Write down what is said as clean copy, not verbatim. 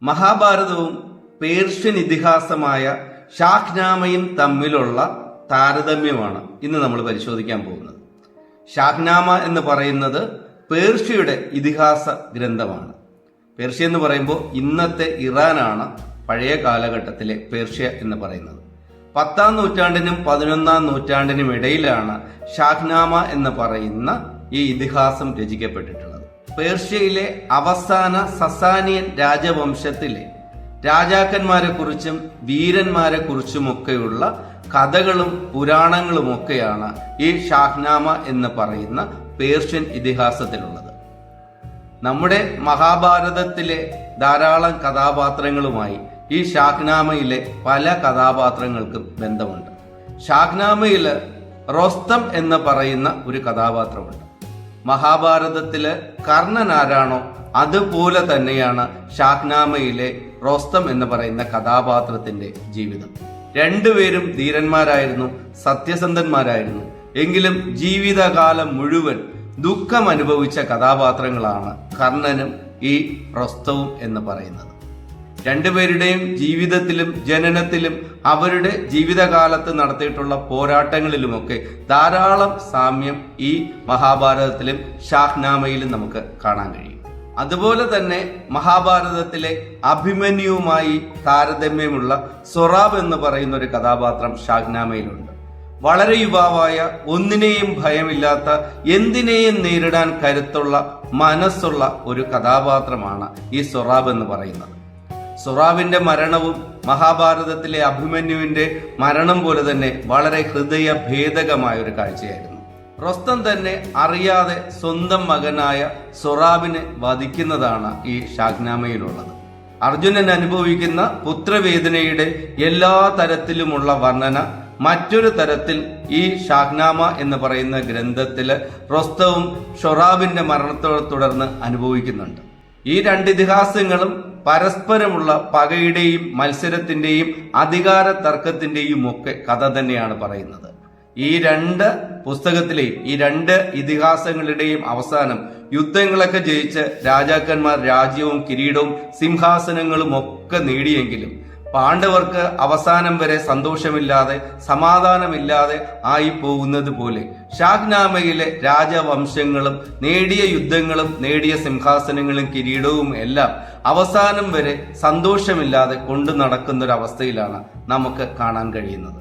മഹാഭാരതവും Persian ഇതിഹാസമായ ഷാഹ്നാമയും തമ്മിലുള്ള താരതമ്യമാണ് ഇന്ന് നമ്മൾ പരിശോധിക്കാൻ പോകുന്നത്. ഷാഹ്നാമ എന്ന് പറയുന്നത് പേർഷ്യയുടെ ഇതിഹാസ ഗ്രന്ഥമാണ്. പേർഷ്യ എന്ന് പറയുമ്പോൾ ഇന്നത്തെ ഇറാനാണ് പഴയ കാലഘട്ടത്തിലെ പേർഷ്യ എന്ന് പറയുന്നത്. 10-ാം നൂറ്റാണ്ടിനും 11-ാം നൂറ്റാണ്ടിനും ഇടയിലാണ് ഷാഹ്നാമ എന്ന് പറയുന്ന ഈ ഇതിഹാസം രചിക്കപ്പെട്ടിട്ടുള്ളത്. പേർഷ്യയിലെ അവസാന സസാനിയൻ രാജവംശത്തിലെ രാജാക്കന്മാരെ കുറിച്ചും വീരന്മാരെ കുറിച്ചുമൊക്കെയുള്ള കഥകളും പുരാണങ്ങളുമൊക്കെയാണ് ഈ ഷാഹ്നാമ എന്ന് പറയുന്ന പേർഷ്യൻ ഇതിഹാസത്തിലുള്ളത്. നമ്മുടെ മഹാഭാരതത്തിലെ ധാരാളം കഥാപാത്രങ്ങളുമായി ഈ ഷാഹ്നാമയിലെ പല കഥാപാത്രങ്ങൾക്കും ബന്ധമുണ്ട്. ഷാഹ്നാമയിൽ റൊസ്തം എന്ന് പറയുന്ന ഒരു കഥാപാത്രമുണ്ട്. മഹാഭാരതത്തില് കർണൻ ആരാണോ അതുപോലെ തന്നെയാണ് ഷാഹ്നാമയിലെ റൊസ്തം എന്ന് പറയുന്ന കഥാപാത്രത്തിന്റെ ജീവിതം. രണ്ടുപേരും ധീരന്മാരായിരുന്നു, സത്യസന്ധന്മാരായിരുന്നു. എങ്കിലും ജീവിതകാലം മുഴുവൻ ദുഃഖം അനുഭവിച്ച കഥാപാത്രങ്ങളാണ് കർണനും ഈ റൊസ്തവും എന്ന് പറയുന്നത്. രണ്ടുപേരുടെയും ജീവിതത്തിലും ജനനത്തിലും അവരുടെ ജീവിതകാലത്ത് നടത്തിയിട്ടുള്ള പോരാട്ടങ്ങളിലുമൊക്കെ ധാരാളം സാമ്യം ഈ മഹാഭാരതത്തിലും ഷാഹ്നാമയിലും നമുക്ക് കാണാൻ കഴിയും. അതുപോലെ തന്നെ മഹാഭാരതത്തിലെ അഭിമന്യുവുമായി താരതമ്യമുള്ള സൊറാബ് എന്ന് പറയുന്ന ഒരു കഥാപാത്രം ഷാഹ്നാമയിലുണ്ട്. വളരെ യുവാവായ, ഒന്നിനെയും ഭയമില്ലാത്ത, എന്തിനേയും നേരിടാൻ കരുത്തുള്ള മനസ്സുള്ള ഒരു കഥാപാത്രമാണ് ഈ സൊറാബ് എന്ന് പറയുന്നത്. സൊറാബിന്റെ മരണവും മഹാഭാരതത്തിലെ അഭിമന്യുവിന്റെ മരണം പോലെ തന്നെ വളരെ ഹൃദയഭേദകമായ ഒരു കാഴ്ചയായിരുന്നു. റൊസ്തം തന്നെ അറിയാതെ സ്വന്തം മകനായ സൊറാബിനെ വധിക്കുന്നതാണ് ഈ ഷാഹ്നാമയിലുള്ളത്. അർജുനൻ അനുഭവിക്കുന്ന പുത്രവേദനയുടെ എല്ലാ തരത്തിലുമുള്ള വർണ്ണന മറ്റൊരു തരത്തിൽ ഈ ഷാഹ്നാമ എന്ന് പറയുന്ന ഗ്രന്ഥത്തില് റൊസ്തവും സൊറാബിന്റെ മരണത്തെ തുടർന്ന് അനുഭവിക്കുന്നുണ്ട്. ഈ രണ്ട് ഇതിഹാസങ്ങളും പരസ്പരമുള്ള പകയുടെയും മത്സരത്തിന്റെയും അധികാര തർക്കത്തിന്റെയും ഒക്കെ കഥ തന്നെയാണ് പറയുന്നത്. ഈ രണ്ട് പുസ്തകത്തിലെയും ഈ രണ്ട് ഇതിഹാസങ്ങളുടെയും അവസാനം യുദ്ധങ്ങളൊക്കെ ജയിച്ച് രാജാക്കന്മാർ രാജ്യവും കിരീടവും സിംഹാസനങ്ങളും ഒക്കെ നേടിയെങ്കിലും പാണ്ഡവർക്ക് അവസാനം വരെ സന്തോഷമില്ലാതെ സമാധാനമില്ലാതെ ആയി പോകുന്നത് പോലെ ഷാഹ്നാമയിലെ രാജവംശങ്ങളും നേടിയ യുദ്ധങ്ങളും നേടിയ സിംഹാസനങ്ങളും കിരീടവും എല്ലാം അവസാനം വരെ സന്തോഷമില്ലാതെ കൊണ്ടു നടക്കുന്ന ഒരു അവസ്ഥയിലാണ് നമുക്ക് കാണാൻ കഴിയുന്നത്.